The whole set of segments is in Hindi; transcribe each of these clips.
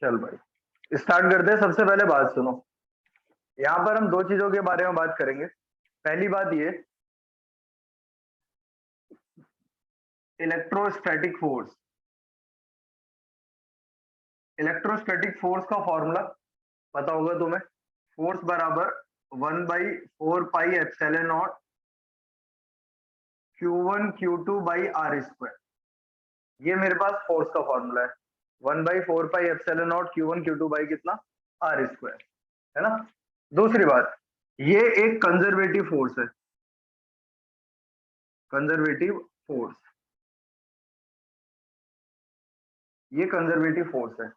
चल भाई स्टार्ट करते हैं। सबसे पहले बात सुनो, यहाँ पर हम दो चीजों के बारे में बात करेंगे। पहली बात ये, इलेक्ट्रोस्टैटिक फोर्स। इलेक्ट्रोस्टैटिक फोर्स का फॉर्मूला पता होगा तुम्हें। फोर्स बराबर 1/4 pi epsilon not Q1 Q2 by R²। ये मेरे पास फोर्स का फॉर्मूला है। 1/4 pi epsilon not Q1 Q2 by कितना, R², है ना। दूसरी बात, ये एक कंजर्वेटिव फोर्स है। कंजर्वेटिव फोर्स, ये कंजर्वेटिव फोर्स है।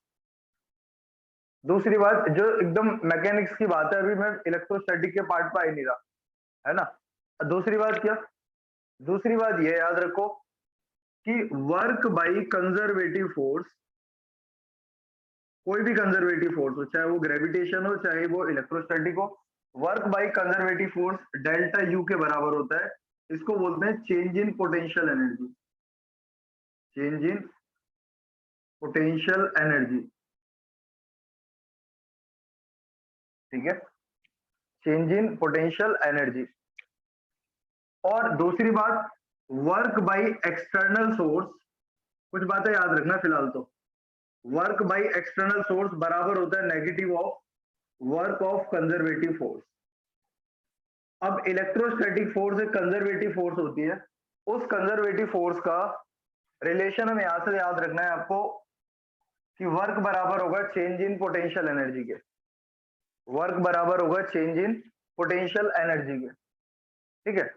दूसरी बात, जो एकदम मैकेनिक्स की बात है, अभी मैं इलेक्ट्रोस्टैटिक के पार्ट पर आ ही नहीं रहा, है ना। दूसरी बात क्या, दूसरी बात ये याद रखो कि वर्क बाई कंजर्वेटिव फोर्स, कोई भी कंजर्वेटिव फोर्स हो, चाहे वो ग्रेविटेशन हो चाहे वो इलेक्ट्रोस्टैटिक हो, work by conservative force delta U के बराबर होता है। इसको बोलते हैं change in potential energy. Change in potential energy, ठीक है, चेंज इन पोटेंशियल एनर्जी। और दूसरी बात, वर्क बाई एक्सटर्नल सोर्स, कुछ बातें याद रखना फिलहाल तो। वर्क बाई एक्सटर्नल सोर्स बराबर होता है negative of work of conservative force. अब इलेक्ट्रोस्टैटिक फोर्स एक कंजर्वेटिव फोर्स होती है। उस कंजर्वेटिव फोर्स का रिलेशन हमें यहां से याद रखना है आपको कि वर्क बराबर होगा चेंज इन पोटेंशियल एनर्जी के। वर्क बराबर होगा चेंज इन पोटेंशियल एनर्जी के, ठीक है।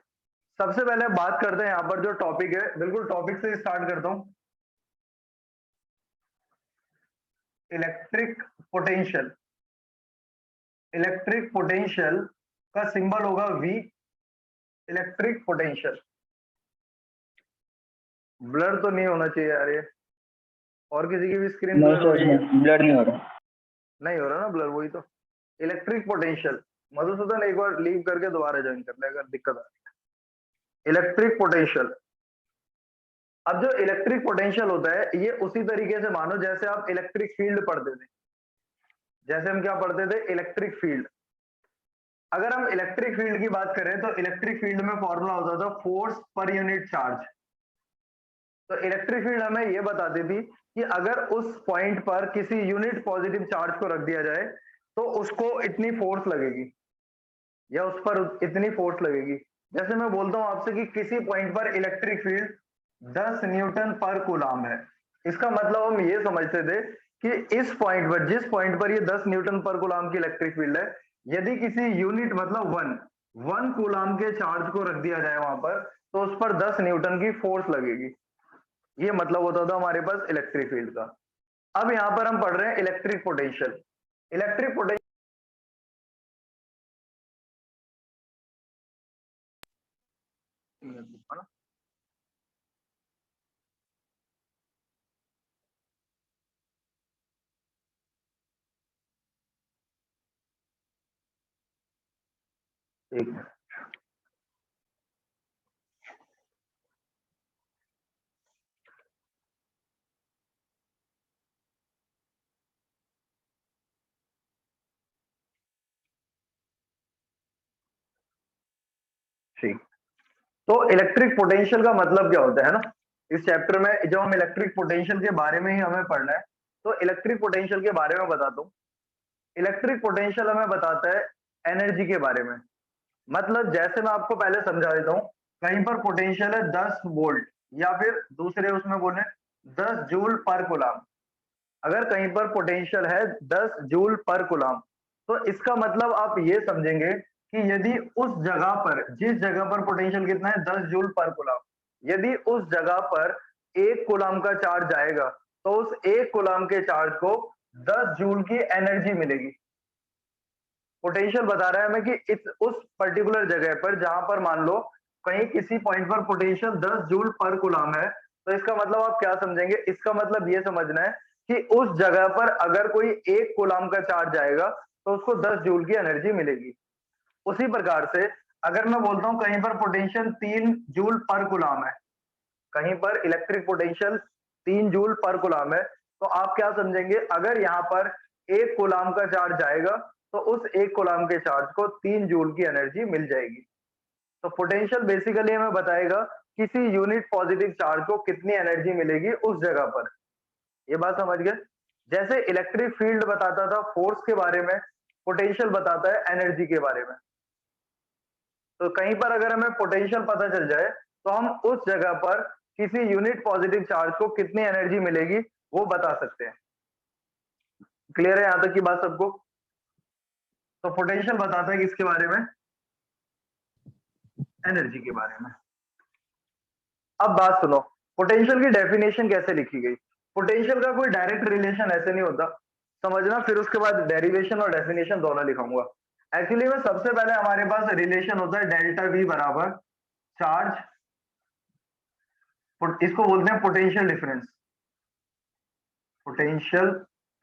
सबसे पहले बात करते हैं यहाँ पर जो टॉपिक है, बिल्कुल टॉपिक से स्टार्ट करता हूं। इलेक्ट्रिक पोटेंशियल, इलेक्ट्रिक पोटेंशियल का सिंबल होगा V। इलेक्ट्रिक पोटेंशियल, ब्लर तो नहीं होना चाहिए यार ये, और किसी की भी स्क्रीन नो ब्लर हो रही है? ब्लर नहीं हो रहा, नहीं हो रहा ना ब्लर, वही तो। इलेक्ट्रिक पोटेंशियल, मधुसूदन एक बार लीव करके दोबारा ज्वाइन कर ले अगर दिक्कत आ रही है। इलेक्ट्रिक पोटेंशियल, अब जो इलेक्ट्रिक पोटेंशियल होता है ये उसी तरीके से मानो जैसे आप इलेक्ट्रिक फील्ड पढ़ते थे। जैसे हम क्या पढ़ते थे, इलेक्ट्रिक फील्ड। अगर हम इलेक्ट्रिक फील्ड की बात करें तो इलेक्ट्रिक फील्ड में फॉर्मूला होता था फोर्स पर यूनिट चार्ज। तो इलेक्ट्रिक फील्ड हमें ये बताती थी कि अगर उस पॉइंट पर किसी यूनिट पॉजिटिव चार्ज को रख दिया जाए तो उसको इतनी फोर्स लगेगी या उस पर इतनी फोर्स लगेगी। जैसे मैं बोलता हूं आपसे कि किसी पॉइंट पर इलेक्ट्रिक फील्ड 10 न्यूटन पर कूलाम है, इसका मतलब हम ये समझते थे कि इस पॉइंट पर, जिस पॉइंट पर ये 10 न्यूटन पर कूलाम की इलेक्ट्रिक फील्ड है, यदि किसी यूनिट मतलब वन कूलाम के चार्ज को रख दिया जाए वहां पर तो उस पर 10 न्यूटन की फोर्स लगेगी। ये मतलब होता था हमारे पास इलेक्ट्रिक फील्ड का। अब यहां पर हम पढ़ रहे हैं इलेक्ट्रिक पोटेंशियल। इलेक्ट्रिक पोटेंशियल एक मिनट, ठीक। तो इलेक्ट्रिक पोटेंशियल का मतलब क्या होता है ना, इस चैप्टर में जब हम इलेक्ट्रिक पोटेंशियल के बारे में ही हमें पढ़ना है तो इलेक्ट्रिक पोटेंशियल के बारे में बताता हूँ। इलेक्ट्रिक पोटेंशियल हमें बताता है एनर्जी के बारे में। मतलब जैसे मैं आपको पहले समझा देता हूँ, कहीं पर पोटेंशियल है 10 वोल्ट या फिर दूसरे उसमें बोले 10 जूल पर कूलाम। अगर कहीं पर पोटेंशियल है 10 जूल पर कूलाम तो इसका मतलब आप ये समझेंगे कि यदि उस जगह पर, जिस जगह पर पोटेंशियल कितना है 10 जूल पर कूलाम, यदि उस जगह पर 1 कूलाम का चार्ज आएगा तो उस 1 कूलाम के चार्ज को 10 जूल की एनर्जी मिलेगी। पोटेंशियल बता रहा है हमें कि उस पर्टिकुलर जगह पर जहां पर मान लो कहीं किसी पॉइंट पर पोटेंशियल 10 जूल पर कूलाम है, तो इसका मतलब आप क्या समझेंगे, इसका मतलब ये समझना है कि उस जगह पर अगर कोई 1 कूलाम का चार्ज आएगा तो उसको 10 जूल की एनर्जी मिलेगी। उसी प्रकार से अगर मैं बोलता हूं कहीं पर पोटेंशियल 3 जूल पर कूलाम है, कहीं पर इलेक्ट्रिक पोटेंशियल 3 जूल पर कूलाम है, तो आप क्या समझेंगे, अगर यहाँ पर 1 कूलाम का चार्ज जाएगा तो उस 1 कूलाम के चार्ज को 3 जूल की एनर्जी मिल जाएगी। तो पोटेंशियल बेसिकली हमें बताएगा किसी यूनिट पॉजिटिव चार्ज को कितनी एनर्जी मिलेगी उस जगह पर। ये बात समझ गए? जैसे इलेक्ट्रिक फील्ड बताता था फोर्स के बारे में, पोटेंशियल बताता है एनर्जी के बारे में। तो कहीं पर अगर हमें पोटेंशियल पता चल जाए तो हम उस जगह पर किसी यूनिट पॉजिटिव चार्ज को कितनी एनर्जी मिलेगी वो बता सकते हैं। क्लियर है यहां तक की बात सबको? तो पोटेंशियल बताता है किसके बारे में? एनर्जी के बारे में। अब बात सुनो, पोटेंशियल की डेफिनेशन कैसे लिखी गई? पोटेंशियल का कोई डायरेक्ट रिलेशन ऐसे नहीं होता, समझना, फिर उसके बाद डेरिवेशन और डेफिनेशन दोनों लिखाऊंगा। एक्चुअली में सबसे पहले हमारे पास रिलेशन होता है डेल्टा वी बराबर चार्ज, इसको बोलते हैं पोटेंशियल डिफरेंस। पोटेंशियल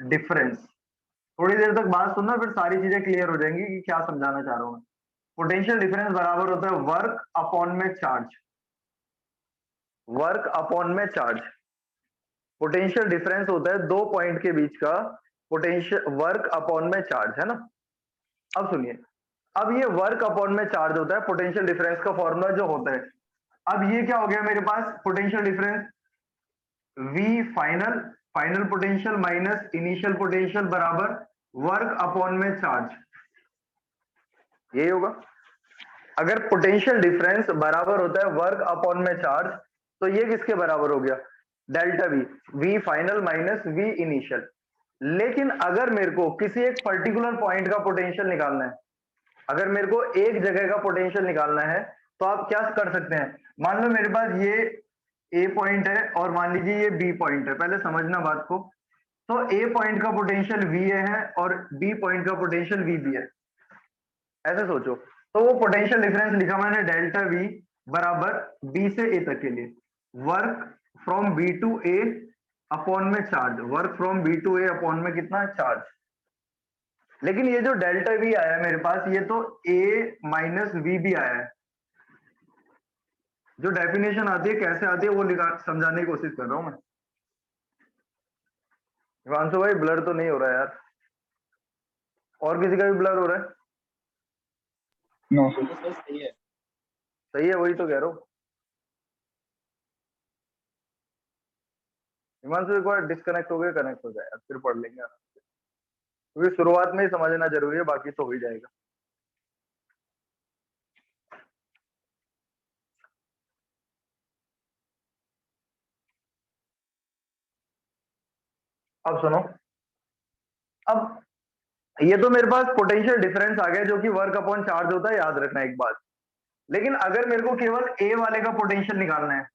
डिफरेंस, थोड़ी देर तक बात सुनना फिर सारी चीजें क्लियर हो जाएंगी कि क्या समझाना चाह रहा हूं मैं। पोटेंशियल डिफरेंस बराबर होता है वर्क अपॉन में चार्ज। वर्क अपॉन में चार्ज, पोटेंशियल डिफरेंस होता है दो पॉइंट के बीच का पोटेंशियल, वर्क अपॉन में चार्ज, है ना। अब सुनिए, अब ये वर्क अपॉन में चार्ज होता है पोटेंशियल डिफरेंस का फॉर्मूला जो होता है। अब ये क्या हो गया मेरे पास, potential difference V final, final potential minus initial potential बराबर वर्क अपॉन में चार्ज, यही होगा। अगर पोटेंशियल डिफरेंस बराबर होता है वर्क अपॉन में चार्ज, तो ये किसके बराबर हो गया? Delta V, V final minus V initial. लेकिन अगर मेरे को किसी एक पर्टिकुलर पॉइंट का पोटेंशियल निकालना है, अगर मेरे को एक जगह का पोटेंशियल निकालना है, तो आप क्या कर सकते हैं, मान लो मेरे पास ये ए पॉइंट है और मान लीजिए ये बी पॉइंट है, पहले समझना बात को। तो ए पॉइंट का पोटेंशियल वी है और बी पॉइंट का पोटेंशियल वी भी है, ऐसे सोचो। तो वो पोटेंशियल डिफरेंस लिखा मैंने डेल्टा वी बराबर बी से ए तक के लिए work from B to A upon में charge, work from B to A upon में कितना चार्ज। लेकिन ये जो डेल्टा वी आया है मेरे पास, ये तो ए माइनस वी भी आया है। जो डेफिनेशन आती है कैसे आती है वो समझाने की कोशिश कर रहा हूं मैं। हिमांशु भाई ब्लर तो नहीं हो रहा है यार? और किसी का भी ब्लर हो रहा है? नो सर, सही है। सही है, वही तो कह रहा हूँ। हिमांशु एक बार डिस्कनेक्ट हो गया, कनेक्ट हो जाए फिर पढ़ लेंगे, क्योंकि शुरुआत में ही समझना जरूरी है, बाकी तो हो ही जाएगा। अब सुनो, अब ये तो मेरे पास पोटेंशियल डिफरेंस आ गया जो कि वर्क अपॉन चार्ज होता है, याद रखना एक बात। लेकिन अगर मेरे को केवल ए वाले का पोटेंशियल निकालना है,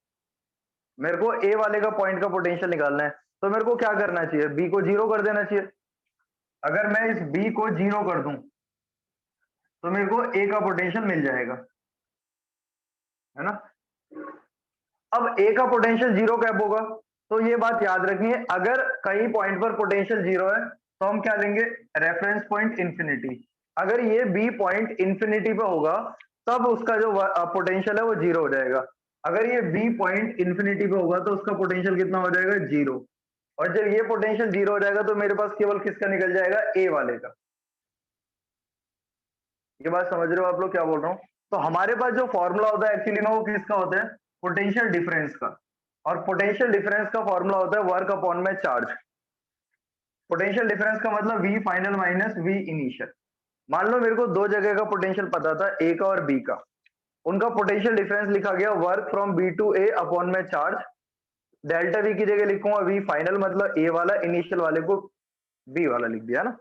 मेरे को ए वाले का पॉइंट का पोटेंशियल निकालना है, तो मेरे को क्या करना चाहिए, बी को जीरो कर देना चाहिए। अगर मैं इस बी को जीरो कर दूं तो मेरे को ए का पोटेंशियल मिल जाएगा, है ना। अब ए का पोटेंशियल जीरो कैप होगा, तो ये बात याद रखनी है, अगर कहीं पॉइंट पर पोटेंशियल जीरो है तो हम क्या लेंगे, रेफरेंस पॉइंट इंफिनिटी। अगर ये बी पॉइंट इंफिनिटी पे होगा तब उसका जो पोटेंशियल है वो जीरो हो जाएगा। अगर ये बी पॉइंट इंफिनिटी पे होगा तो उसका पोटेंशियल कितना हो जाएगा, जीरो। और जब ये पोटेंशियल जीरो हो जाएगा तो मेरे पास केवल किसका निकल जाएगा, ए वाले का। ये बात समझ रहे हो आप लोग क्या बोल रहा हूँ? तो हमारे पास जो फॉर्मूला होता है एक्चुअली में वो किसका होता है, पोटेंशियल डिफरेंस का। और पोटेंशियल डिफरेंस का फॉर्मूला होता है वर्क अपॉन में चार्ज। पोटेंशियल डिफरेंस का मतलब V final minus V initial. मान लो मेरे को दो जगह का पोटेंशियल पता था, ए का और बी का, उनका पोटेंशियल डिफरेंस लिखा गया work from B to A upon में चार्ज। डेल्टा वी की जगह लिखूंगा वी फाइनल मतलब ए वाला, इनिशियल वाले को बी वाला लिख दिया ना।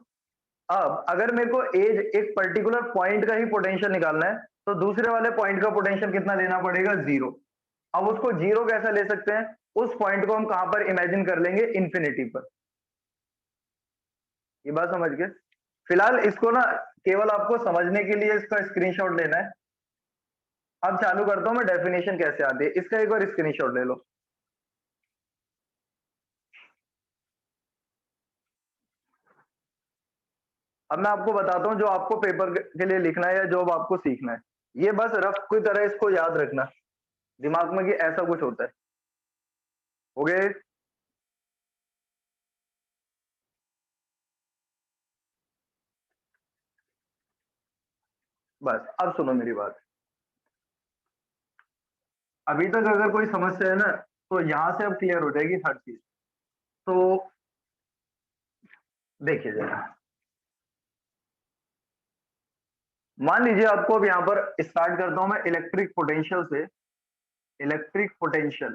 अब अगर मेरे को एज एक पर्टिकुलर पॉइंट का ही पोटेंशियल निकालना है तो दूसरे वाले पॉइंट का पोटेंशियल कितना लेना पड़ेगा, जीरो। अब उसको जीरो कैसा ले सकते हैं, उस पॉइंट को हम कहां पर इमेजिन कर लेंगे, इंफिनिटी पर। ये बात समझ गए? फिलहाल इसको ना केवल आपको समझने के लिए इसका स्क्रीनशॉट लेना है। अब चालू करता हूं मैं, डेफिनेशन कैसे आती है इसका एक बार स्क्रीनशॉट ले लो। अब मैं आपको बताता हूं जो आपको पेपर के लिए लिखना है या जो आपको सीखना है, ये बस रफ की तरह इसको याद रखना दिमाग में कि ऐसा कुछ होता है। ओके, बस अब सुनो मेरी बात। अभी तक अगर कोई समस्या है ना, तो यहां से अब क्लियर हो जाएगी हर चीज। तो देखिए जरा, मान लीजिए आपको अब यहाँ पर स्टार्ट करता हूं मैं इलेक्ट्रिक पोटेंशियल से। इलेक्ट्रिक पोटेंशियल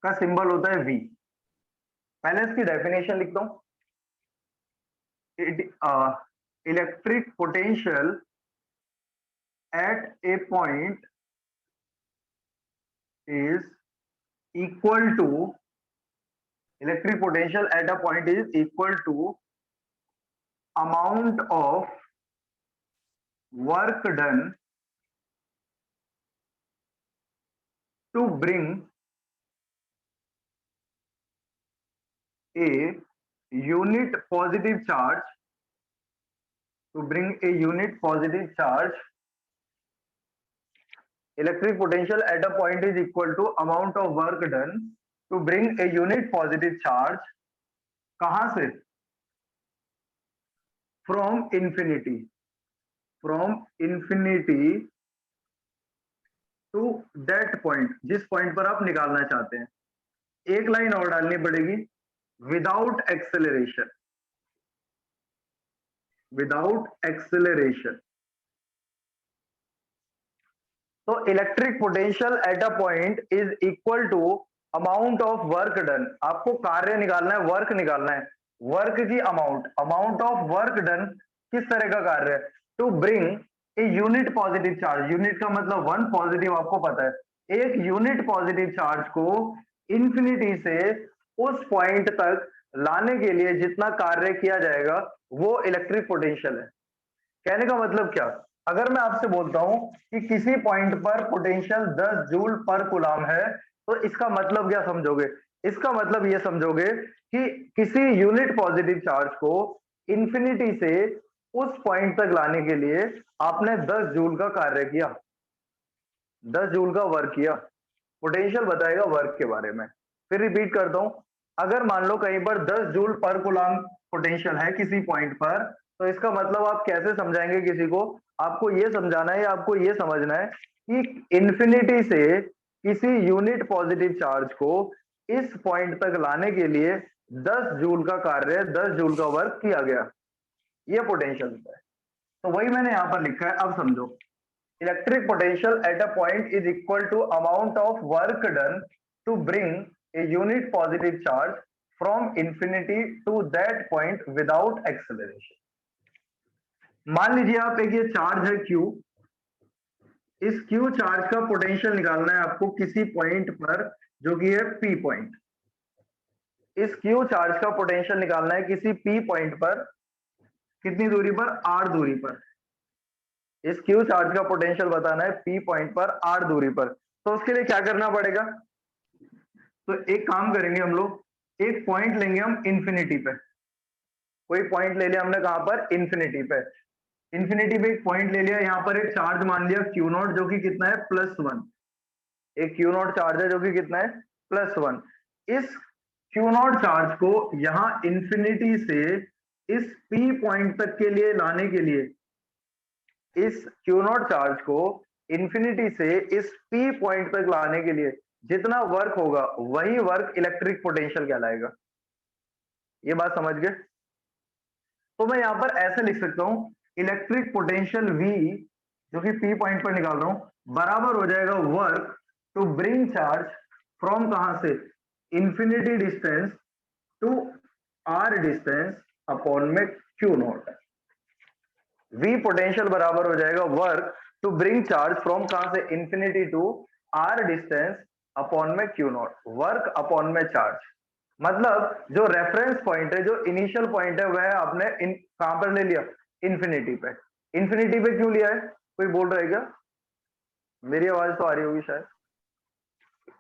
का सिंबल होता है V। पहले इसकी डेफिनेशन लिखता हूं। Electric potential at a point is equal to electric potential at a point is equal to amount of work done to bring a unit positive charge electric potential at a point is equal to amount of work done to bring a unit positive charge कहां से? from infinity to that point, जिस पॉइंट पर आप निकालना चाहते हैं। एक लाइन और डालनी पड़ेगी, विदाउट एक्सेलरेशन। तो electric potential at a point is equal to amount of work done. आपको कार्य निकालना है, वर्क निकालना है, वर्क की अमाउंट ऑफ वर्क डन किस तरह का कार्य है? To bring a unit positive charge. Unit का मतलब वन, पॉजिटिव आपको पता है। एक यूनिट पॉजिटिव चार्ज को इंफिनिटी से उस पॉइंट तक लाने के लिए जितना कार्य किया जाएगा वो इलेक्ट्रिक पोटेंशियल है। कहने का मतलब क्या? अगर मैं आपसे बोलता हूं कि किसी पॉइंट पर पोटेंशियल 10 जूल पर कूलम है, तो इसका मतलब क्या समझोगे? इसका मतलब ये समझोगे कि किसी यूनिट पॉजिटिव चार्ज को इंफिनिटी से उस पॉइंट तक लाने के लिए आपने 10 जूल का कार्य किया, 10 जूल का वर्क किया। पोटेंशियल बताएगा वर्क के बारे में। फिर रिपीट करता हूं, अगर मान लो कहीं पर 10 जूल पर कूलम पोटेंशियल है किसी पॉइंट पर, तो इसका मतलब आप कैसे समझाएंगे किसी को? आपको ये समझाना है या आपको ये समझना है कि इंफिनिटी से किसी यूनिट पॉजिटिव चार्ज को इस पॉइंट तक लाने के लिए 10 जूल का कार्य, 10 जूल का वर्क किया गया। ये पोटेंशियल होता है। तो वही मैंने यहां पर लिखा है, अब समझो। Electric potential at a point is equal to amount of work done to bring a unit positive charge from infinity to that point without acceleration. मान लीजिए आप एक ये चार्ज है Q, इस Q चार्ज का पोटेंशियल निकालना है आपको किसी पॉइंट पर जो कि है P पॉइंट। इस Q चार्ज का पोटेंशियल निकालना है किसी P पॉइंट पर, कितनी दूरी पर? R दूरी पर। इस Q चार्ज का पोटेंशियल बताना है P पॉइंट पर R दूरी पर। तो उसके लिए क्या करना पड़ेगा? तो एक काम करेंगे हम लोग, एक पॉइंट लेंगे हम इंफिनिटी पे। कोई पॉइंट ले लिया हमने, कहां पर? इंफिनिटी पे। इंफिनिटी पे एक पॉइंट ले लिया, यहां पर एक चार्ज मान लिया Q0 जो कि कितना है? +1। एक Q0 चार्ज है जो कि कितना है? +1। इस Q0 चार्ज को यहां इंफिनिटी से इस P पॉइंट तक के लिए लाने के लिए, इस Q0 चार्ज को इंफिनिटी से इस P पॉइंट तक लाने के लिए जितना वर्क होगा वही वर्क इलेक्ट्रिक पोटेंशियल कहलाएगा। ये बात समझ गए? तो मैं यहां पर ऐसे लिख सकता हूं, इलेक्ट्रिक पोटेंशियल V जो कि P पॉइंट पर निकाल रहा हूं, बराबर हो जाएगा work to bring charge from कहां से? Infinity distance to R distance upon में Q0। V पोटेंशियल बराबर हो जाएगा work to bring charge from कहां से? Infinity to R distance upon में Q0। वर्क अपॉन में चार्ज, मतलब जो रेफरेंस पॉइंट है, जो इनिशियल पॉइंट है, वह आपने कहां पर ले लिया? इंफिनिटी पे। इंफिनिटी पे क्यों लिया है? कोई बोल रहा है क्या? मेरी आवाज तो आ रही होगी शायद।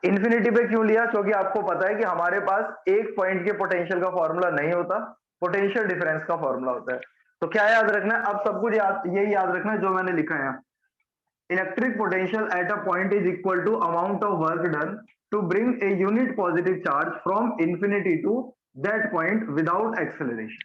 इंफिनिटी पे क्यों लिया? क्योंकि आपको पता है कि हमारे पास एक पॉइंट के पोटेंशियल का फॉर्मूला नहीं होता, पोटेंशियल डिफरेंस का फॉर्मूला होता है। तो क्या याद रखना है? अब सब कुछ यही याद रखना है जो मैंने लिखा है यहाँ। Electric potential at a point is equal to amount of work done to bring a unit positive charge from infinity to that point without acceleration.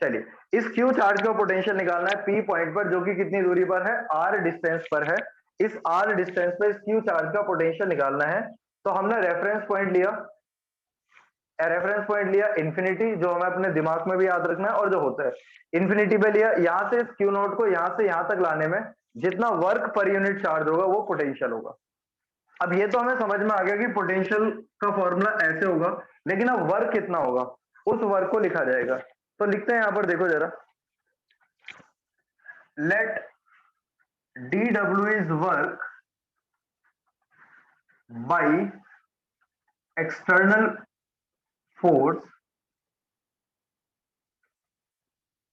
चलिए इस क्यू चार्ज का पोटेंशियल निकालना है पी पॉइंट पर, जो कि कितनी दूरी पर है, आर डिस्टेंस पर है। इस आर डिस्टेंस पर इस क्यू चार्ज का पोटेंशियल निकालना है। तो हमने रेफरेंस पॉइंट लिया, रेफरेंस पॉइंट लिया इन्फिनिटी, जो हमें अपने दिमाग में भी याद रखना है और जो होता है इन्फिनिटी पे लिया। यहां से इस क्यू नोट को यहां से यहां तक लाने में जितना वर्क पर यूनिट चार्ज होगा वो पोटेंशियल होगा। अब ये तो हमें समझ में आ गया कि पोटेंशियल का फॉर्मूला ऐसे होगा, लेकिन अब वर्क कितना होगा उस वर्क को लिखा जाएगा। तो लिखते हैं यहां पर, देखो जरा, let dw is work by external force,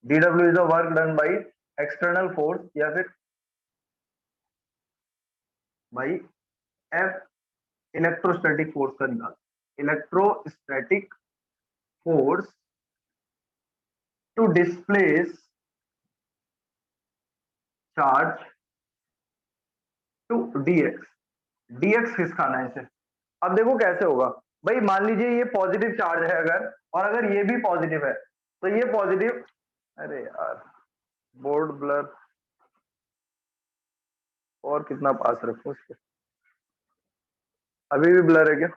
dw is the work done by external force, या फिर बाय एफ इलेक्ट्रोस्टैटिक फोर्स का निकाल, electrostatic force to displace charge to dx। dx किसका आना है इसे। अब देखो कैसे होगा भाई, मान लीजिए ये पॉजिटिव चार्ज है अगर, और अगर ये भी पॉजिटिव है तो ये पॉजिटिव, अरे यार बोर्ड ब्लर, और कितना पास रखूं इसके, अभी भी ब्लर है क्या।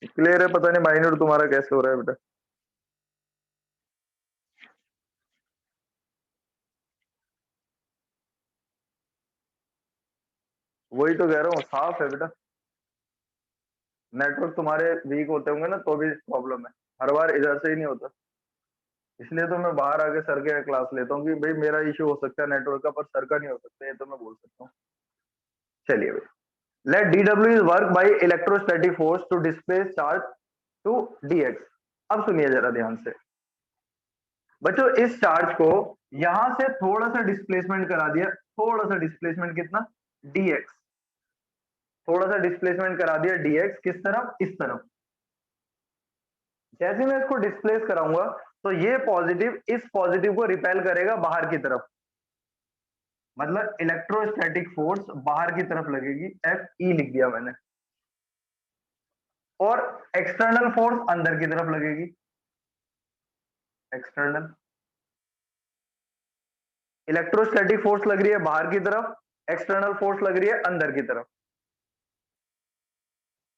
क्लियर है, पता नहीं माइनर तुम्हारा कैसे हो रहा है बेटा। वही तो कह रहा हूँ, साफ है बेटा। नेटवर्क तुम्हारे वीक होते होंगे ना, तो भी प्रॉब्लम है, हर बार इधर से ही नहीं होता। इसलिए तो मैं बाहर आके सर के क्लास लेता हूँ कि भाई मेरा इश्यू हो सकता है नेटवर्क का, पर सर का नहीं हो सकता, ये तो मैं बोल सकता हूँ। चलिए भाई, let dw is work by electrostatic force to displace charge to dx। अब सुनिए जरा ध्यान से बच्चों, इस चार्ज को यहां से थोड़ा सा डिस्प्लेसमेंट करा दिया, थोड़ा सा डिस्प्लेसमेंट कितना, dx, थोड़ा सा डिस्प्लेसमेंट करा दिया dx, किस तरफ, इस तरफ। जैसे मैं इसको डिस्प्लेस कराऊंगा तो ये पॉजिटिव इस पॉजिटिव को रिपेल करेगा बाहर की तरफ, मतलब इलेक्ट्रोस्टैटिक फोर्स बाहर की तरफ लगेगी, एफ ई लिख दिया मैंने, और एक्सटर्नल फोर्स अंदर की तरफ लगेगी, एक्सटर्नल। इलेक्ट्रोस्टैटिक फोर्स लग रही है बाहर की तरफ, एक्सटर्नल फोर्स लग रही है अंदर की तरफ।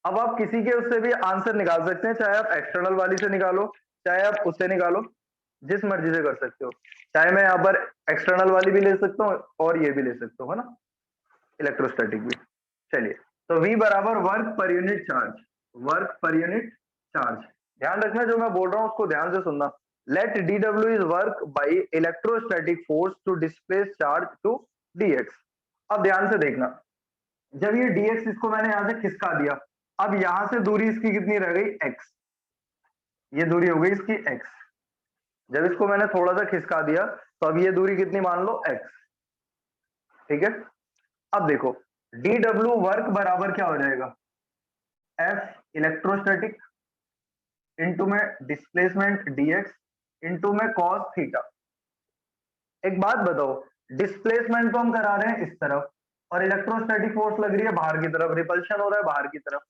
अब आप किसी के उससे भी आंसर निकाल सकते हैं, चाहे आप एक्सटर्नल वाली से निकालो, चाहे आप उससे निकालो, जिस मर्जी से कर सकते हो। चाहे मैं यहाँ पर एक्सटर्नल वाली भी ले सकता हूँ और ये भी ले सकता हूँ, है ना, इलेक्ट्रोस्टैटिक भी। चलिए, तो V बराबर work per unit charge, work per unit charge. ध्यान रखना जो मैं बोल रहा हूँ उसको ध्यान से सुनना। Let dw is work by electrostatic force to displace charge to dx। अब ध्यान से देखना, जब ये dx, इसको मैंने यहां से खिसका दिया, अब यहां से दूरी इसकी कितनी रह गई, x, ये दूरी हो गई इसकी x। जब इसको मैंने थोड़ा सा खिसका दिया तो अब ये दूरी कितनी मान लो, x, ठीक है। अब देखो dw वर्क बराबर क्या हो जाएगा, f इलेक्ट्रोस्टैटिक इंटू में डिस्प्लेसमेंट dx इंटू में cos थीटा। एक बात बताओ, डिस्प्लेसमेंट तो हम करा रहे हैं इस तरफ, और इलेक्ट्रोस्टैटिक फोर्स लग रही है बाहर की तरफ, रिपल्शन हो रहा है बाहर की तरफ।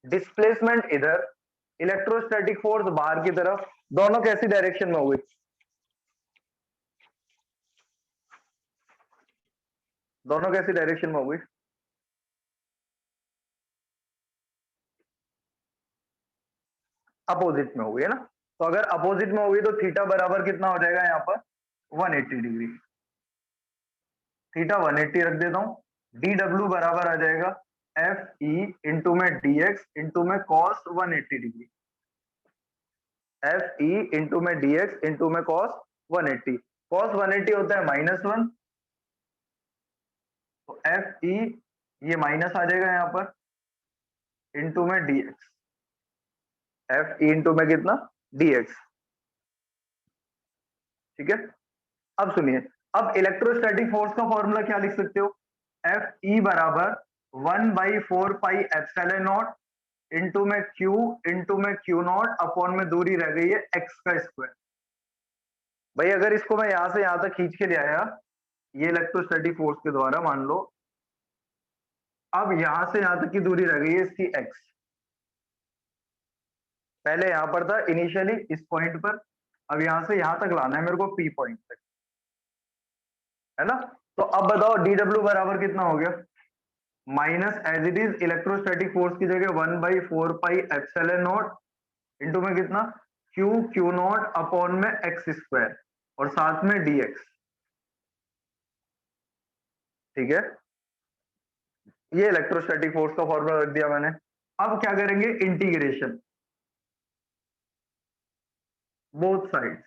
डिस्प्लेसमेंट इधर, इलेक्ट्रोस्टैटिक फोर्स बाहर की तरफ, दोनों कैसी डायरेक्शन में हो गई, दोनों कैसी डायरेक्शन में हो गई, अपोजिट में हो गई, है ना। तो अगर अपोजिट में होगी तो थीटा बराबर कितना हो जाएगा यहाँ पर, 180 डिग्री। थीटा 180 रख देता हूं। dw बराबर आ जाएगा एफ ई इंटू में dx इंटू में cos 180 degree, F E into में dx इंटू में cos 180। cos 180 होता है -1, तो एफ ई ये माइनस आ जाएगा यहाँ पर, इंटू में dx, एफ ई इंटू में कितना, dx, ठीक है। अब सुनिए, अब इलेक्ट्रोस्टैटिक फोर्स का फॉर्मूला क्या लिख सकते हो, एफ ई बराबर 1/4 पाई एप्सिलॉन नॉट इंटू में क्यू इंटू में क्यू नॉट अपॉन में दूरी रह गई है एक्स का स्क्वायर। भाई अगर इसको मैं यहां से यहां तक खींच के ले आया, ये इलेक्ट्रोस्टैटिक फोर्स के द्वारा मान लो, अब यहां से यहां तक की दूरी रह गई है इसकी एक्स, पहले यहां पर था इनिशियली इस पॉइंट पर, अब यहां से यहां तक लाना है मेरे को पी पॉइंट तक, है ना। तो अब बताओ डी डब्ल्यू बराबर कितना हो गया, minus as it is electrostatic force की जगह 1/4 पाई एप्सिलॉन नॉट इंटू में कितना क्यू क्यू नॉट अपॉन में एक्स स्क्वायर और साथ में dx, ठीक है। ये इलेक्ट्रोस्टैटिक फोर्स का फॉर्मूला रख दिया मैंने। अब क्या करेंगे, integration both sides,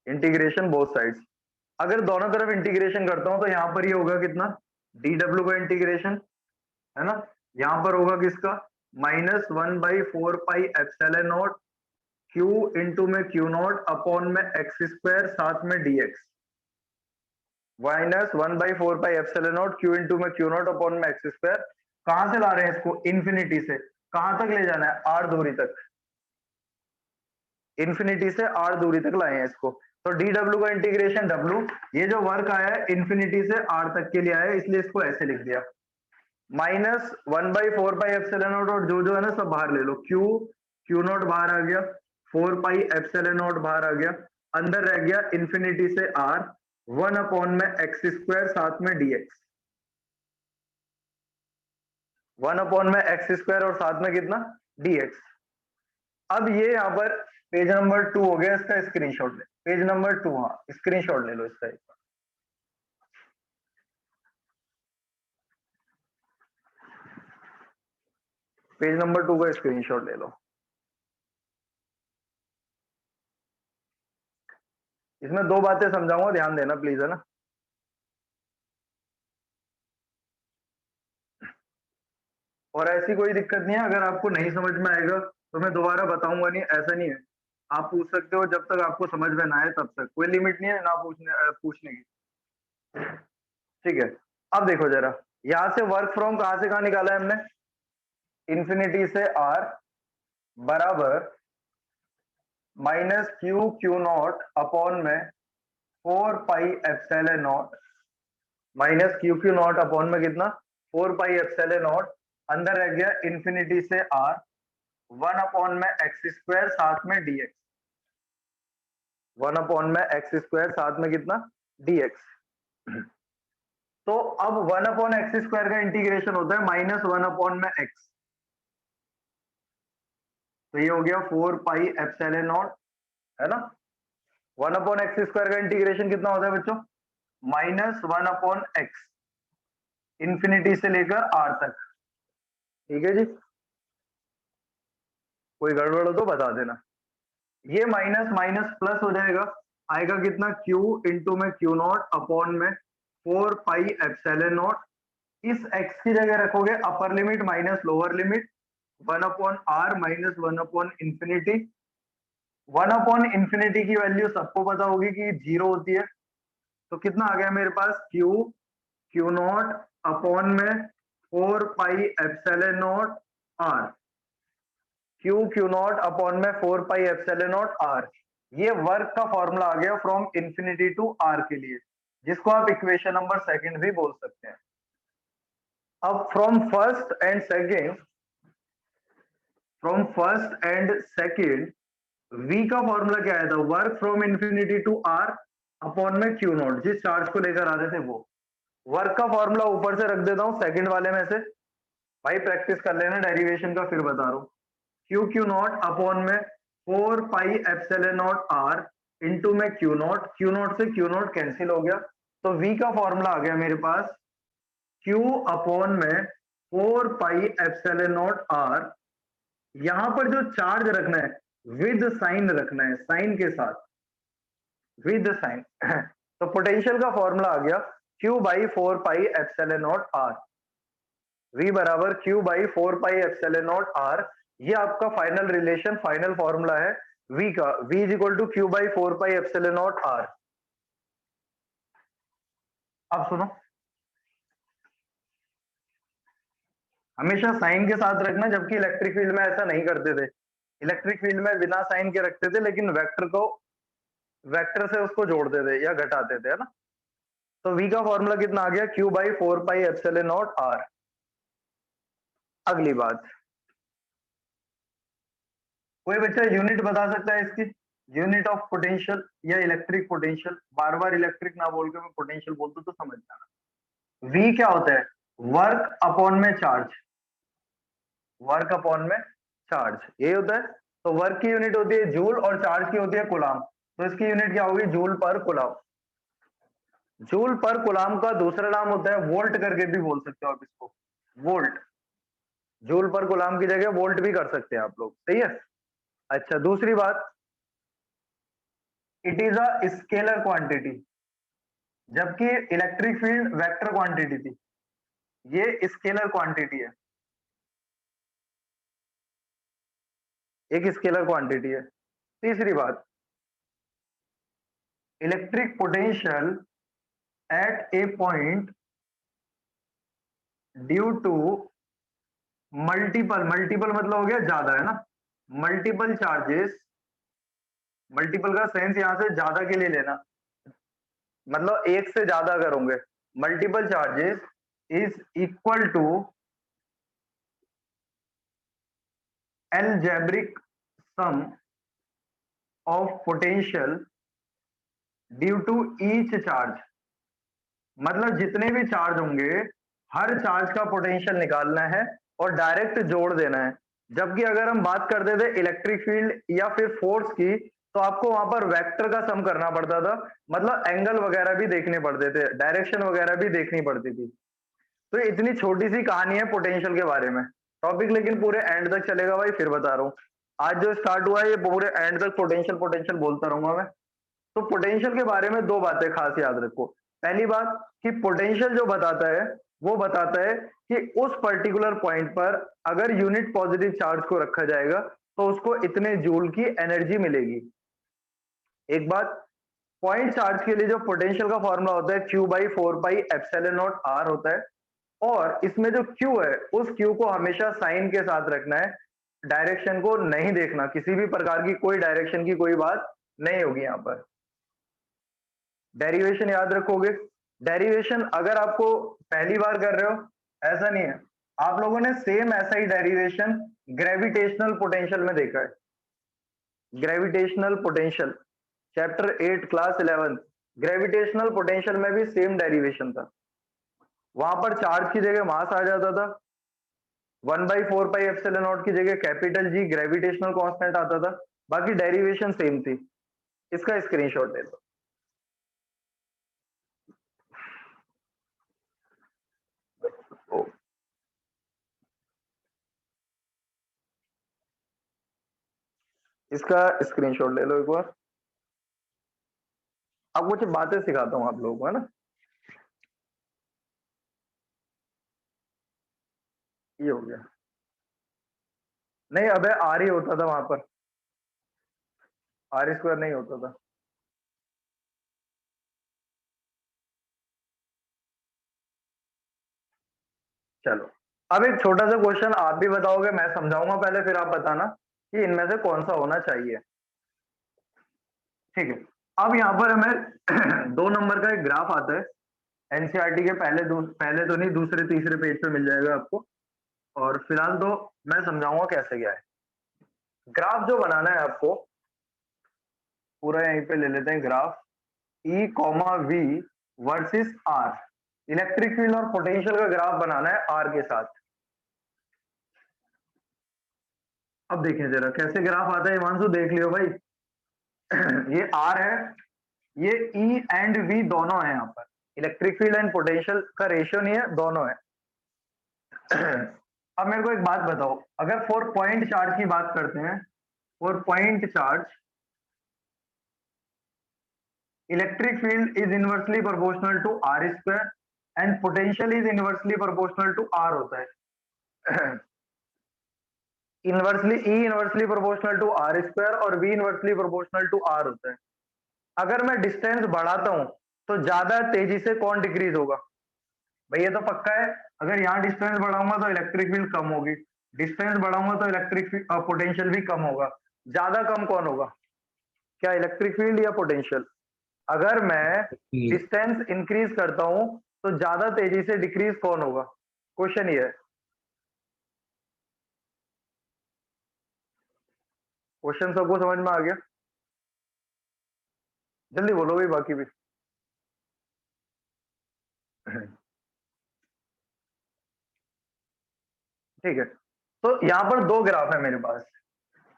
integration both sides. अगर दोनों तरफ इंटीग्रेशन करता हूं तो यहां पर ये होगा कितना, डी डब्ल्यू का इंटीग्रेशन, है ना। यहां पर होगा किसका, -1/4 pi epsilon not Q into में क्यू नॉट अपॉन में एक्स स्क्वायर साथ में dx, -1/4 pi epsilon not Q into में क्यू नॉट अपॉन में एक्स स्क्वायर। कहां से ला रहे हैं इसको, इन्फिनिटी से, कहां तक ले जाना है, r दूरी तक, इन्फिनिटी से r दूरी तक लाए हैं इसको। तो डी डब्ल्यू का इंटीग्रेशन w, ये जो वर्क आया है इन्फिनिटी से r तक के लिए आया है, इसलिए इसको ऐसे लिख दिया, -1/4 पाई एप्सिलॉन नॉट और जो जो है ना सब बाहर ले लो, क्यू नॉट बाहर आ गया, 4 पाई एप्सिलॉन नॉट बाहर आ गया, अंदर रह गया इन्फिनिटी से r, 1 अपॉन में एक्स स्क्वायर साथ में dx, 1 अपॉन में एक्स स्क्वायर और साथ में कितना dx। अब ये यहाँ पर पेज नंबर 2 हो गया, इसका स्क्रीनशॉट ले, पेज नंबर 2, हाँ स्क्रीनशॉट ले लो इसका एक बार। पेज नंबर 2 का स्क्रीनशॉट ले लो। इसमें दो बातें समझाऊंगा, ध्यान देना प्लीज, है ना। और ऐसी कोई दिक्कत नहीं है, अगर आपको नहीं समझ में आएगा तो मैं दोबारा बताऊंगा नहीं, ऐसा नहीं है, आप पूछ सकते हो जब तक आपको समझ में ना आए तब तक, कोई लिमिट नहीं है ना पूछने की, ठीक है। अब देखो जरा, यहां से वर्क फ्रॉम कहां से कहां निकाला है हमने, इन्फिनिटी से r बराबर -क्यू क्यू नॉट अपॉन में 4 पाई epsilon not, -Q Q not upon में कितना 4 पाई एप्सिलॉन नॉट, अंदर रह गया इन्फिनिटी से r, 1 अपॉन में एक्स स्क्वायर साथ में dx, 1 अपॉन में एक्स स्क्वायर साथ में कितना dx। तो अब 1 अपॉन एक्स स्क्वायर का इंटीग्रेशन होता है -1 अपॉन में x, तो ये हो गया 4 पाई एप्सिलॉन नॉट, है ना। 1 अपॉन एक्स स्क्वायर का इंटीग्रेशन कितना होता है बच्चों, -1 अपॉन एक्स, इन्फिनिटी से लेकर r तक, ठीक है जी। कोई गड़बड़ हो तो बता देना। ये माइनस माइनस प्लस हो जाएगा, आएगा कितना q इंटू में क्यू नॉट अपॉन में 4 पाई एप्सिलॉन नॉट, इस x की जगह रखोगे upper limit minus lower limit, 1 upon r minus 1 upon infinity. 1 upon infinity की वैल्यू सबको पता होगी कि 0 होती है, तो कितना आ गया मेरे पास क्यू नॉट अपॉन में 4 पाई epsilon not r, Q not upon में 4 पाई एप्सिलॉन नॉट r। ये वर्क का फॉर्मूला आ गया फ्रॉम इंफिनिटी टू r के लिए, जिसको आप इक्वेशन नंबर सेकंड भी बोल सकते हैं। अब from first and second v का फॉर्मूला क्या आया था, work from infinity to r upon में क्यू नॉट, जिस चार्ज को लेकर आ रहे थे वो। वर्क का फॉर्मूला ऊपर से रख देता हूं सेकंड वाले में से, भाई प्रैक्टिस कर लेना डेरिवेशन का, फिर बता रहा हूं। क्यू नॉट अपॉन में 4 पाई एप्सिलॉन नॉट r इंटू में क्यू नॉट से क्यू नॉट कैंसिल हो गया, तो v का फॉर्मूला आ गया मेरे पास q अपॉन में 4 पाई एप्सिलॉन नॉट r। यहां पर जो चार्ज रखना है विद साइन रखना है, साइन के साथ, विद साइन तो पोटेंशियल का फॉर्मूला आ गया q/4 pi epsilon not r, v बराबर q/4 pi epsilon not r। ये आपका फाइनल रिलेशन, फाइनल फॉर्मूला है v का, v is equal to q/4 pi epsilon not r। अब सुनो, हमेशा साइन के साथ रखना, जबकि इलेक्ट्रिक फील्ड में ऐसा नहीं करते थे, इलेक्ट्रिक फील्ड में बिना साइन के रखते थे, लेकिन वेक्टर से उसको जोड़ते थे या घटाते थे, है ना। तो V का फॉर्मूला कितना आ गया, Q by 4 pi epsilon not R। अगली बात, कोई बच्चा यूनिट बता सकता है इसकी, यूनिट ऑफ पोटेंशियल या इलेक्ट्रिक पोटेंशियल? बार बार इलेक्ट्रिक ना बोल के मैं पोटेंशियल बोलता तो समझ जाना। V क्या होता है, वर्क अपॉन में चार्ज, वर्क अपॉन में चार्ज, ये होता है। तो वर्क की यूनिट होती है जूल और चार्ज की होती है कूलाम, तो इसकी यूनिट क्या होगी, जूल पर कूलाम। जूल पर कूलाम का दूसरा नाम होता है वोल्ट, करके भी बोल सकते हो आप इसको, वोल्ट। जूल पर कूलाम की जगह वोल्ट भी कर सकते हैं आप लोग, सही है। अच्छा, दूसरी बात, it is a scalar quantity, जबकि इलेक्ट्रिक फील्ड वेक्टर क्वांटिटी थी, ये स्केलर क्वांटिटी है, एक स्केलर क्वांटिटी है। तीसरी बात, electric potential at a point due to multiple, multiple मतलब हो गया ज्यादा, है ना, मल्टीपल चार्जेस, मल्टीपल का सेंस यहां से ज्यादा के लिए लेना, मतलब एक से ज्यादा अगर होंगे, multiple charges is equal to algebraic sum of potential due to each charge। मतलब जितने भी चार्ज होंगे, हर चार्ज का पोटेंशियल निकालना है और डायरेक्ट जोड़ देना है। जबकि अगर हम बात करते थे इलेक्ट्रिक फील्ड या फिर फोर्स की, तो आपको वहां पर वेक्टर का सम करना पड़ता था, मतलब एंगल वगैरह भी देखने पड़ते थे, डायरेक्शन वगैरह भी देखनी पड़ती थी। तो ये इतनी छोटी सी कहानी है पोटेंशियल के बारे में, टॉपिक लेकिन पूरे एंड तक चलेगा भाई, फिर बता रहा हूँ। आज जो स्टार्ट हुआ है ये पूरे एंड तक पोटेंशियल पोटेंशियल बोलता रहूंगा मैं। तो पोटेंशियल के बारे में दो बातें खास याद रखो। पहली बात कि पोटेंशियल जो बताता है, वो बताता है कि उस पर्टिकुलर पॉइंट पर अगर यूनिट पॉजिटिव चार्ज को रखा जाएगा तो उसको इतने जूल की एनर्जी मिलेगी। एक बात, पॉइंट चार्ज के लिए जो पोटेंशियल का फॉर्मूला होता है Q by 4 pi epsilon not R होता है, और इसमें जो Q है उस Q को हमेशा साइन के साथ रखना है, डायरेक्शन को नहीं देखना, किसी भी प्रकार की कोई डायरेक्शन की कोई बात नहीं होगी यहाँ पर। डेरिवेशन याद रखोगे, डेरिवेशन अगर आपको पहली बार कर रहे हो, ऐसा नहीं है, आप लोगों ने सेम ऐसा ही डेरिवेशन ग्रेविटेशनल पोटेंशियल में देखा है। Gravitational potential chapter 8 class 11, gravitational potential में भी सेम डेरिवेशन था। वहां पर चार्ज की जगह मास आ जाता था, 1/4 पाई एप्सिलॉन नॉट की जगह कैपिटल जी ग्रेविटेशनल कांस्टेंट आता था, बाकी डेरिवेशन सेम थी। इसका स्क्रीनशॉट ले लो। इसका स्क्रीनशॉट ले लो एक बार, अब कुछ बातें सिखाता हूँ आप लोगों को, है ना। ये हो गया, नहीं अबे आर ही होता था वहां पर, आर स्क्वायर नहीं होता था। चलो, अब एक छोटा सा क्वेश्चन आप भी बताओगे, मैं समझाऊंगा पहले, फिर आप बताना कि इनमें से कौन सा होना चाहिए, ठीक है। अब यहाँ पर हमें 2 नंबर का एक ग्राफ आता है, एनसीईआरटी के पहले तो नहीं, दूसरे तीसरे पेज पे मिल जाएगा आपको, और फिलहाल तो मैं समझाऊंगा कैसे क्या है। ग्राफ जो बनाना है आपको, पूरा यहीं पे ले लेते हैं graph, E comma V versus R, electric field और पोटेंशियल का ग्राफ बनाना है R के साथ। अब देखें जरा कैसे ग्राफ आता है, हिमांशु देख लियो भाई। ये R है, ये E एंड V दोनों है, यहाँ पर इलेक्ट्रिक फील्ड एंड पोटेंशियल का रेशियो नहीं है, दोनों है। अब मेरे को एक बात बताओ, अगर 4 पॉइंट चार्ज की बात करते हैं, 4 point charge, electric field is inversely proportional to R square and potential is inversely proportional to R होता है। Inversely E inversely proportional to R square और V inversely proportional to R होता है। अगर मैं डिस्टेंस बढ़ाता हूं तो ज्यादा तेजी से कौन डिक्रीज होगा, भाई ये तो पक्का है, अगर यहाँ डिस्टेंस बढ़ाऊंगा तो इलेक्ट्रिक फील्ड कम होगी, डिस्टेंस बढ़ाऊंगा तो इलेक्ट्रिक पोटेंशियल भी कम होगा। ज्यादा कम कौन होगा, क्या इलेक्ट्रिक फील्ड या पोटेंशियल? अगर मैं डिस्टेंस इंक्रीज करता हूं तो ज्यादा तेजी से डिक्रीज कौन होगा? क्वेश्चन ये है। क्वेश्चन सबको समझ में आ गया? जल्दी बोलो भाई, बाकी भी। ठीक है, तो यहां पर दो ग्राफ है मेरे पास।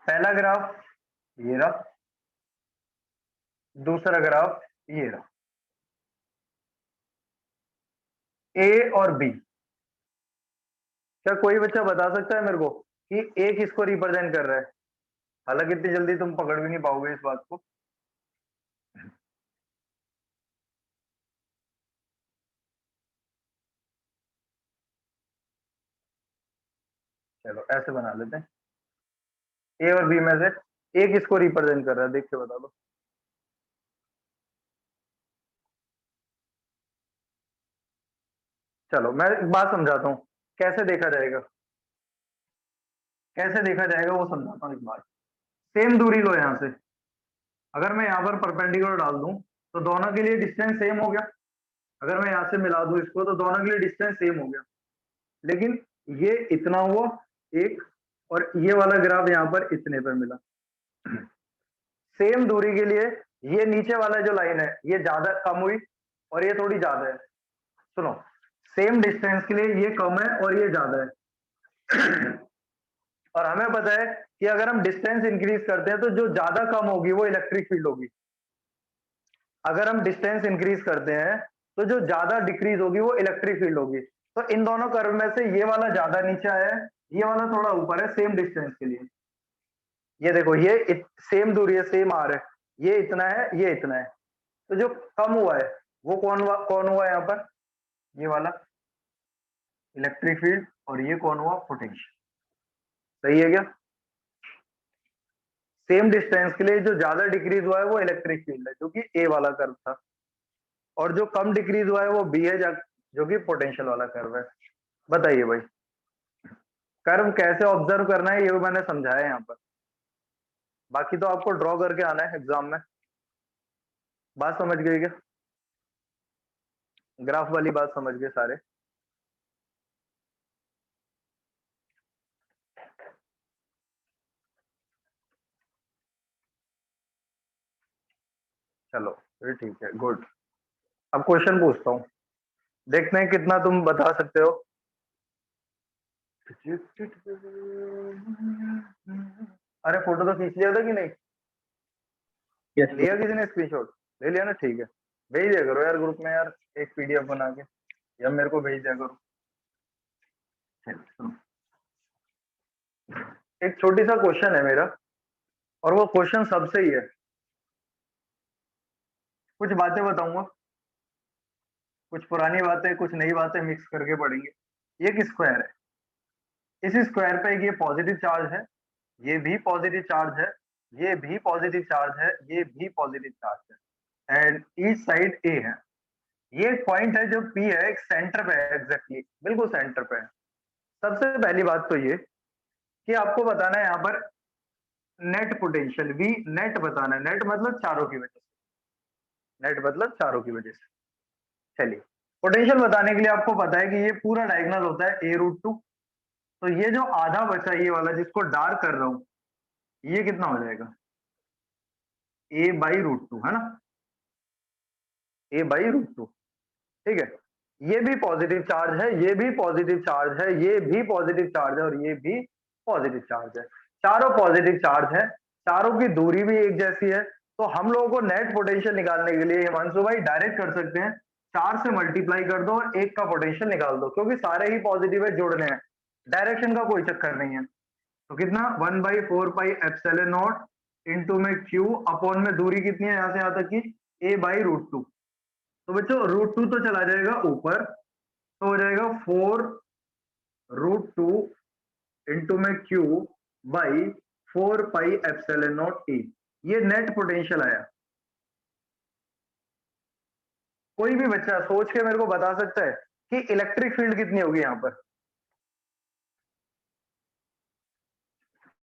पहला ग्राफ ये रहा, दूसरा ग्राफ ये रहा, ए और बी। क्या कोई बच्चा बता सकता है मेरे को कि ए किसको रिप्रेजेंट कर रहा है? हालांकि इतनी जल्दी तुम पकड़ भी नहीं पाओगे इस बात को। चलो ऐसे बना लेते हैं, ए और बी में से ए किसको रिप्रेजेंट कर रहा है, देख के बता दो। चलो मैं एक बात समझाता हूँ, कैसे देखा जाएगा, कैसे देखा जाएगा वो समझाता हूँ एक बार। सेम दूरी लो यहाँ से, अगर मैं यहाँ पर परपेंडिकुलर डाल दूं तो दोनों के लिए डिस्टेंस सेम हो गया। अगर मैं यहाँ से मिला दूं इसको तो दोनों के लिए डिस्टेंस सेम हो गया। लेकिन ये इतना हुआ एक, और ये वाला ग्राफ यहाँ पर इतने पर मिला। सेम दूरी के लिए ये नीचे वाला जो लाइन है ये ज्यादा कम हुई और ये थोड़ी ज्यादा है। सुनो, सेम डिस्टेंस के लिए ये कम है और ये ज्यादा है। और हमें पता है कि अगर हम डिस्टेंस इंक्रीज करते हैं तो जो ज्यादा कम होगी वो इलेक्ट्रिक फील्ड होगी। अगर हम डिस्टेंस इंक्रीज करते हैं तो जो ज्यादा डिक्रीज होगी वो इलेक्ट्रिक फील्ड होगी। तो इन दोनों कर्व में से ये वाला ज्यादा नीचे आया है, ये वाला थोड़ा ऊपर है सेम डिस्टेंस के लिए। ये देखो, ये सेम दूरी है, सेम आर है, ये इतना है, ये इतना है। तो जो कम हुआ है वो कौन हुआ यहाँ पर? ये वाला इलेक्ट्रिक फील्ड। और ये कौन हुआ? पोटेंशियल। सही है क्या? सेम डिस्टेंस के लिए जो ज्यादा डिक्रीज हुआ है वो इलेक्ट्रिक फील्ड है, जो कि ए वाला कर्व था। और जो कम डिक्रीज हुआ है वो बी है, जो कि पोटेंशियल वाला कर्व है। बताइए भाई, कर्व कैसे ऑब्जर्व करना है ये भी मैंने समझाया यहाँ पर। बाकी तो आपको ड्रॉ करके आना है एग्जाम में। बात समझ गए क्या? ग्राफ वाली बात समझ गए सारे? चलो फिर ठीक है, गुड। अब क्वेश्चन पूछता हूँ, देखते हैं कितना तुम बता सकते हो। अरे फोटो तो खींच लिया था कि नहीं? Yes, लिया किसी ने स्क्रीनशॉट? ले लिया ना, ठीक है। भेज दिया करो यार ग्रुप में यार, एक पीडीएफ बना के, या मेरे को भेज दिया करो। एक छोटी सा क्वेश्चन है मेरा, और वो क्वेश्चन सबसे ही है। कुछ बातें बताऊंगा, कुछ पुरानी बातें कुछ नई बातें मिक्स करके पढ़ेंगे। ये एक स्क्वायर है, इस स्क्वायर पे एक ये पॉजिटिव चार्ज है, ये भी पॉजिटिव चार्ज है, ये भी पॉजिटिव चार्ज है, ये भी पॉजिटिव चार्ज है, एंड ईच साइड ए है। ये एक पॉइंट है जो पी है, एक सेंटर पे है, एग्जैक्टली बिल्कुल सेंटर पे है। सबसे पहली बात तो ये कि आपको बताना है यहाँ पर नेट पोटेंशियल, वी नेट बताना है। नेट मतलब चारों की वजह से, नेट मतलब चारों की वजह से। चलिए, पोटेंशियल बताने के लिए आपको पता है कि ये पूरा डायगोनल होता है a√2। तो ये जो आधा बचा ये वाला जिसको डार्क कर रहा हूं, ये कितना हो जाएगा? a/√2 है ना, a/√2। ठीक है, ये भी पॉजिटिव चार्ज है, ये भी पॉजिटिव चार्ज है, ये भी पॉजिटिव चार्ज है, और ये भी पॉजिटिव चार्ज है। चारों पॉजिटिव चार्ज है, चारों की दूरी भी एक जैसी है। तो हम लोगों को नेट पोटेंशियल निकालने के लिए हिमांशु भाई डायरेक्ट कर सकते हैं, 4 से मल्टीप्लाई कर दो और 1 का पोटेंशियल निकाल दो, क्योंकि सारे ही पॉजिटिव है, जुड़ने हैं, डायरेक्शन का कोई चक्कर नहीं है। तो कितना 1/4πε0 इंटू में क्यू अपॉन में दूरी कितनी है यहाँ से यहाँ तक की a/√2। तो बच्चों √2 तो चला जाएगा ऊपर, तो हो जाएगा 4√2 इंटू में क्यू बाई 4πε0 e। ये नेट पोटेंशियल आया। कोई भी बच्चा सोच के मेरे को बता सकता है कि इलेक्ट्रिक फील्ड कितनी होगी यहाँ पर?